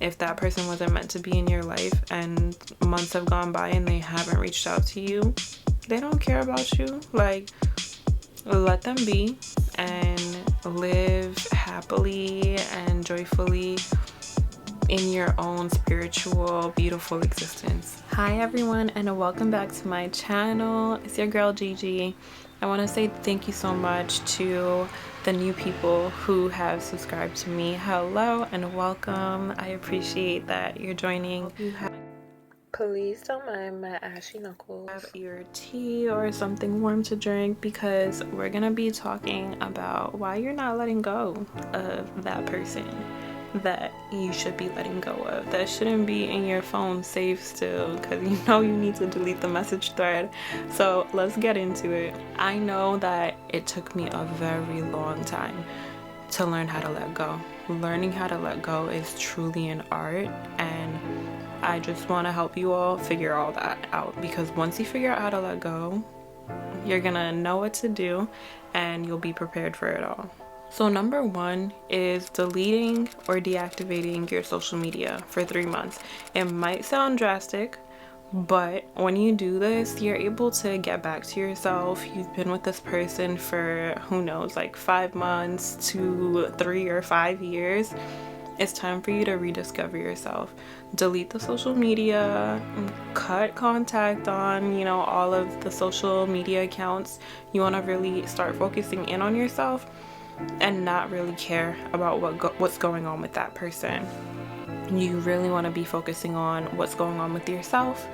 If that person wasn't meant to be in your life and months have gone by and they haven't reached out to you, they don't care about you. Like, let them be and live happily and joyfully in your own spiritual, beautiful existence. Hi everyone, and welcome back to my channel. It's your girl Gigi. I want to say thank you so much to the new people who have subscribed to me. Hello and welcome. I appreciate that you're joining. Please don't mind my ashy knuckles. Have your tea or something warm to drink, because we're gonna be talking about why you're not letting go of that person that you should be letting go of, that shouldn't be in your phone safe still, because you know you need to delete the message thread. So let's get into it. I know that it took me a very long time to learn how to let go. Learning how to let go is truly an art, and I just want to help you all figure all that out, because once you figure out how to let go, you're gonna know what to do and you'll be prepared for it all. So number one is deleting or deactivating your social media for 3 months. It might sound drastic, but when you do this, you're able to get back to yourself. You've been with this person for, who knows, like 5 months to 3 or 5 years. It's time for you to rediscover yourself. Delete the social media, cut contact on, all of the social media accounts. You want to really start focusing in on yourself and not really care about what's going on with that person. You really want to be focusing on what's going on with yourself.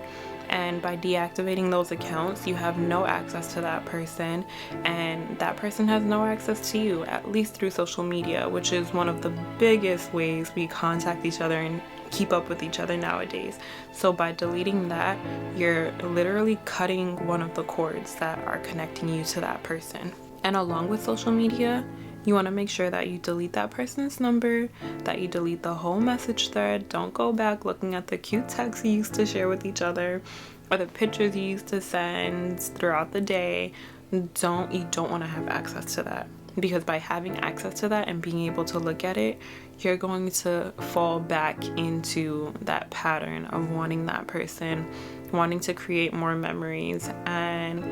And by deactivating those accounts, you have no access to that person, and that person has no access to you, at least through social media, which is one of the biggest ways we contact each other and keep up with each other nowadays. So by deleting that, you're literally cutting one of the cords that are connecting you to that person. And along with social media, you want to make sure that you delete that person's number, that you delete the whole message thread. Don't go back looking at the cute texts you used to share with each other or the pictures you used to send throughout the day. You don't want to have access to that, because by having access to that and being able to look at it, you're going to fall back into that pattern of wanting that person, wanting to create more memories, and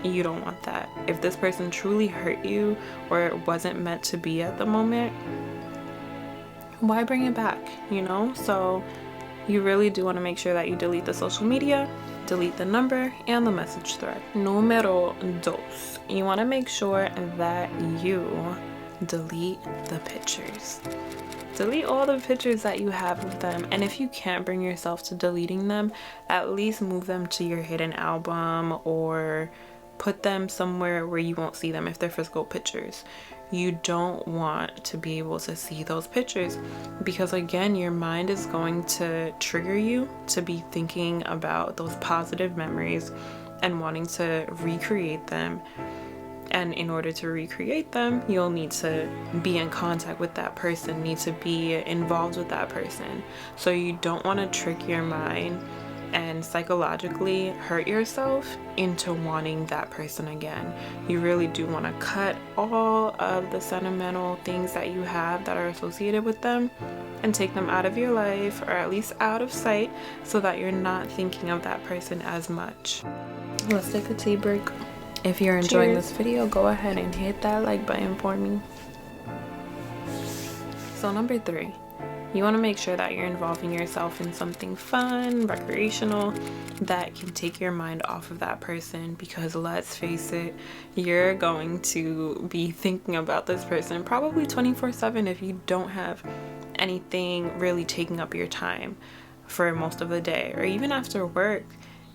you don't want that. If this person truly hurt you or it wasn't meant to be at the moment, why bring it back, So you really do want to make sure that you delete the social media, delete the number, and the message thread. Numero dos, you want to make sure that you delete the pictures. Delete all the pictures that you have of them, and if you can't bring yourself to deleting them, at least move them to your hidden album or put them somewhere where you won't see them if they're physical pictures. You don't want to be able to see those pictures, because again, your mind is going to trigger you to be thinking about those positive memories and wanting to recreate them. And in order to recreate them, you'll need to be in contact with that person, need to be involved with that person. So you don't want to trick your mind and psychologically hurt yourself into wanting that person again. You really do want to cut all of the sentimental things that you have that are associated with them and take them out of your life, or at least out of sight, so that you're not thinking of that person as much. Let's take a tea break. If you're enjoying this video, go ahead and hit that like button for me. So number 3, you want to make sure that you're involving yourself in something fun, recreational, that can take your mind off of that person, because let's face it, you're going to be thinking about this person probably 24/7 if you don't have anything really taking up your time for most of the day, or even after work.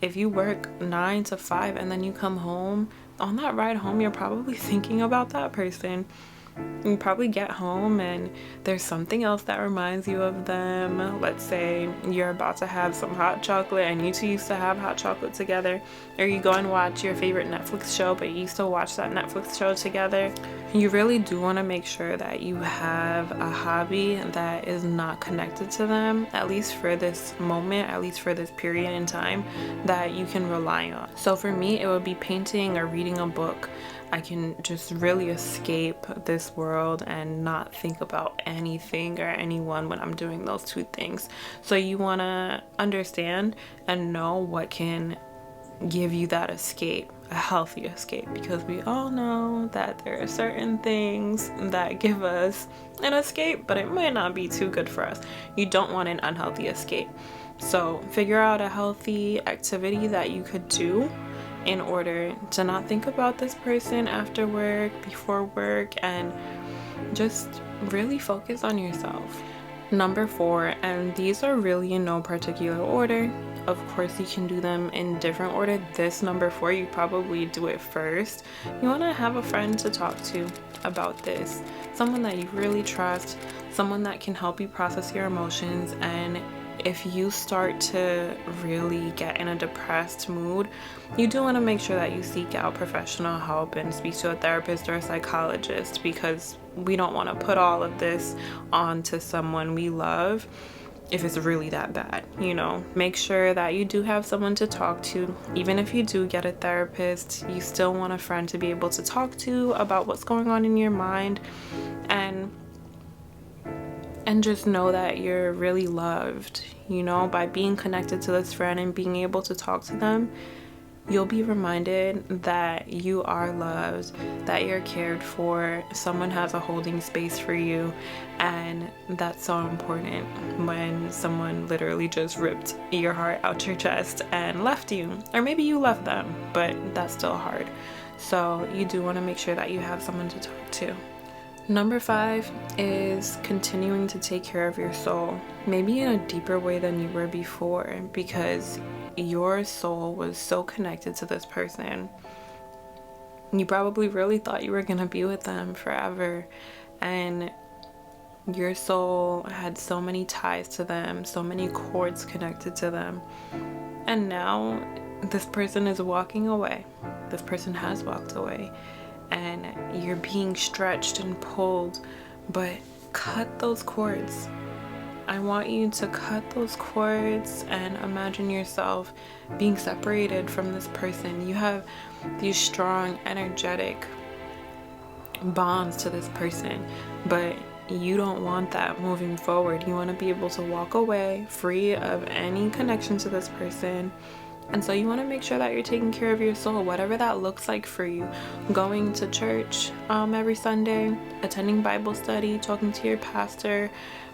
If you work 9 to 5 and then you come home, on that ride home, you're probably thinking about that person. You probably get home and there's something else that reminds you of them. Let's say you're about to have some hot chocolate and you two used to have hot chocolate together, or you go and watch your favorite Netflix show but you used to watch that Netflix show together. You really do want to make sure that you have a hobby that is not connected to them, at least for this moment, at least for this period in time, that you can rely on. So for me, it would be painting or reading a book. I can just really escape this world and not think about anything or anyone when I'm doing those two things. So you want to understand and know what can give you that escape, a healthy escape, because we all know that there are certain things that give us an escape, but it might not be too good for us. You don't want an unhealthy escape. So figure out a healthy activity that you could do in order to not think about this person after work, before work, and just really focus on yourself. Number 4, and these are really in no particular order. Of course, you can do them in different order. This number 4, you probably do it first. You want to have a friend to talk to about this. Someone that you really trust, someone that can help you process your emotions. And if you start to really get in a depressed mood, you do want to make sure that you seek out professional help and speak to a therapist or a psychologist, because we don't want to put all of this onto someone we love if it's really that bad. Make sure that you do have someone to talk to. Even if you do get a therapist, you still want a friend to be able to talk to about what's going on in your mind, and just know that you're really loved. By being connected to this friend and being able to talk to them, you'll be reminded that you are loved, that you're cared for, someone has a holding space for you, and that's so important when someone literally just ripped your heart out your chest and left you. Or maybe you left them, but that's still hard. So you do want to make sure that you have someone to talk to. Number 5 is continuing to take care of your soul, maybe in a deeper way than you were before, because your soul was so connected to this person. You probably really thought you were going to be with them forever, and your soul had so many ties to them, so many cords connected to them. And now this person is walking away. This person has walked away, and you're being stretched and pulled, but cut those cords. I want you to cut those cords and imagine yourself being separated from this person. You have these strong, energetic bonds to this person, but you don't want that moving forward. You want to be able to walk away free of any connection to this person. And so you want to make sure that you're taking care of your soul, whatever that looks like for you. Going to church every Sunday, attending Bible study, talking to your pastor.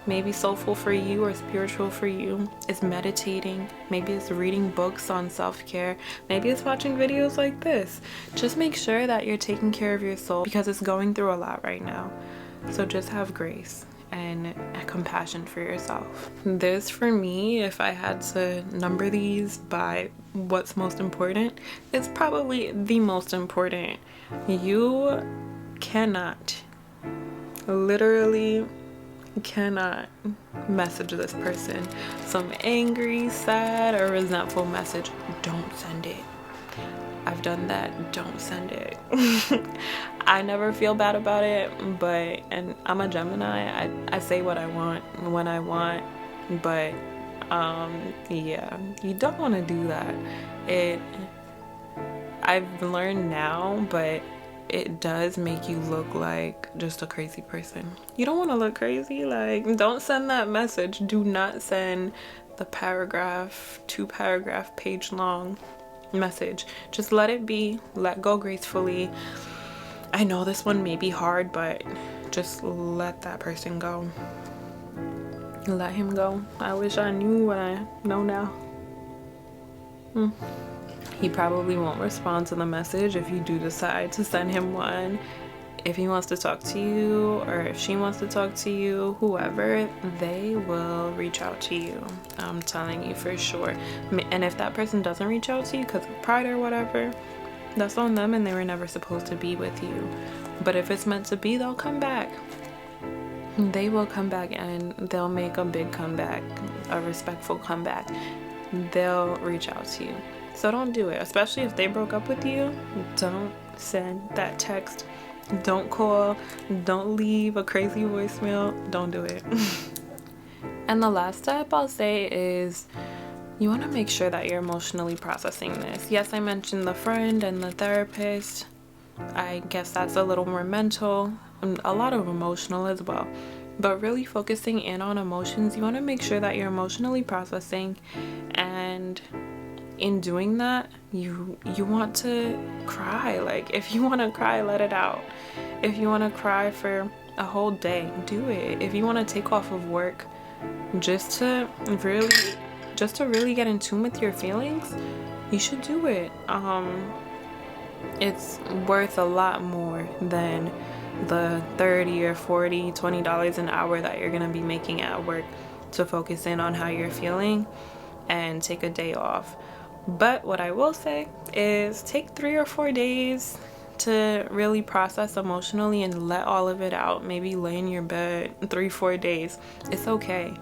Maybe soulful for you or spiritual for you is meditating. Maybe it's reading books on self-care. Maybe it's watching videos like this. Just make sure that you're taking care of your soul, because it's going through a lot right now. So just have grace and compassion for yourself. This, for me, if I had to number these by what's most important, it's probably the most important. You cannot, literally cannot message this person some angry, sad, or resentful message. Don't send it. I've done that. Don't send it. I never feel bad about it, and I'm a Gemini. I say what I want when I want, but yeah, you don't want to do that. I've learned now, but it does make you look like just a crazy person. You don't want to look crazy. Like, don't send that message. Do not send the 2-paragraph page long message. Just let it be. Let go gracefully. I know this one may be hard, but just let that person go. Let him go. I wish I knew what I know now. He probably won't respond to the message if you do decide to send him one. If he wants to talk to you, or if she wants to talk to you, whoever, they will reach out to you. I'm telling you for sure. And if that person doesn't reach out to you because of pride or whatever, that's on them, and they were never supposed to be with you. But if it's meant to be, they'll come back. They will come back, and they'll make a big comeback, a respectful comeback. They'll reach out to you. So don't do it, especially if they broke up with you. Don't send that text. Don't call. Don't leave a crazy voicemail. Don't do it. And the last step I'll say is you want to make sure that you're emotionally processing this. Yes, I mentioned the friend and the therapist, I guess that's a little more mental, and a lot of emotional as well. But really focusing in on emotions, you want to make sure that you're emotionally processing, and in doing that, you want to cry. Like, if you want to cry, let it out. If you want to cry for a whole day, do it. If you want to take off of work just to really get in tune with your feelings, you should do it. It's worth a lot more than the 30 or 40, $20 an hour that you're gonna be making at work to focus in on how you're feeling and take a day off. But what I will say is take 3 or 4 days to really process emotionally and let all of it out. Maybe lay in your bed 3-4 days. It's okay.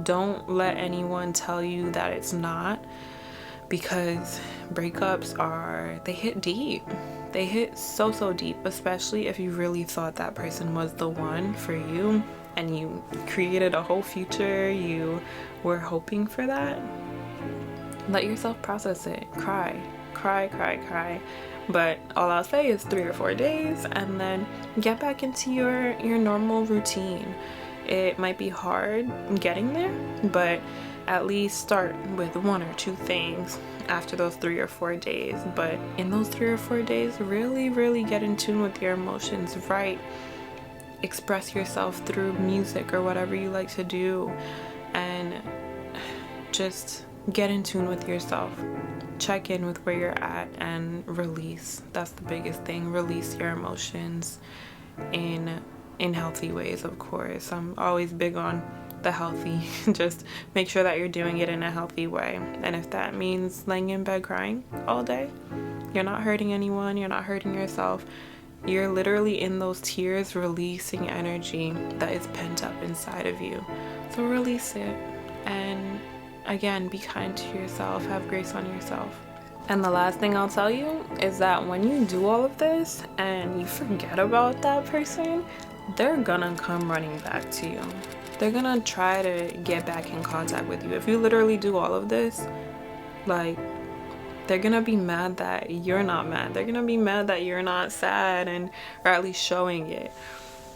Don't let anyone tell you that it's not, because breakups they hit deep. They hit so deep, especially if you really thought that person was the one for you and you created a whole future, you were hoping for that. Let yourself process it. Cry. But all I'll say is 3 or 4 days, and then get back into your normal routine. It might be hard getting there, but at least start with 1 or 2 things after those 3 or 4 days. But in those 3 or 4 days, really get in tune with your emotions. Write, express yourself through music or whatever you like to do, and just get in tune with yourself. Check in with where you're at and release. That's the biggest thing. Release your emotions in healthy ways, of course. I'm always big on the healthy. Just make sure that you're doing it in a healthy way. And if that means laying in bed crying all day, you're not hurting anyone, you're not hurting yourself. You're literally in those tears releasing energy that is pent up inside of you. So release it, and again, be kind to yourself, have grace on yourself. And the last thing I'll tell you is that when you do all of this and you forget about that person, they're gonna come running back to you. They're gonna try to get back in contact with you. If you literally do all of this, like, they're gonna be mad that you're not mad. They're gonna be mad that you're not sad, or at least showing it.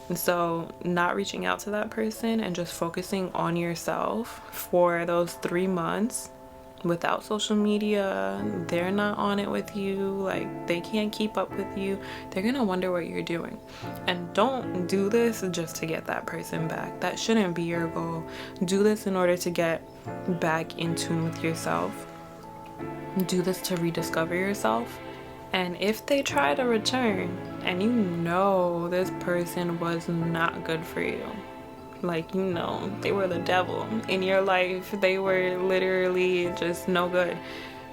And so not reaching out to that person and just focusing on yourself for those 3 months without social media, they're not on it with you, like, they can't keep up with you, they're gonna wonder what you're doing. And don't do this just to get that person back. That shouldn't be your goal. Do this in order to get back in tune with yourself. Do this to rediscover yourself. And if they try to return and you know this person was not good for you, like, you know, they were the devil in your life, they were literally just no good,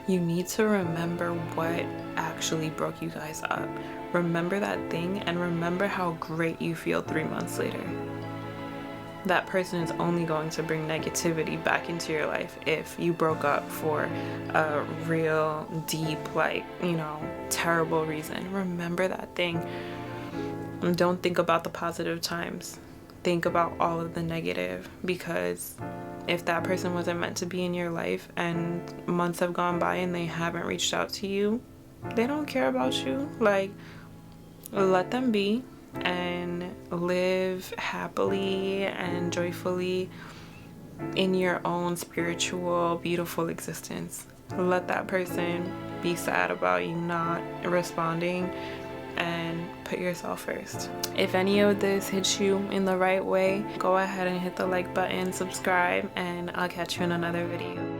you need to remember what actually broke you guys up. Remember that thing, and remember how great you feel 3 months later. That person is only going to bring negativity back into your life if you broke up for a real deep, like, you know, terrible reason. Remember that thing. And don't think about the positive times. Think about all of the negative, because if that person wasn't meant to be in your life and months have gone by and they haven't reached out to you, they don't care about you. Like, let them be and live happily and joyfully in your own spiritual, beautiful existence. Let that person be sad about you not responding, and put yourself first. If any of this hits you in the right way, go ahead and hit the like button, subscribe, and I'll catch you in another video.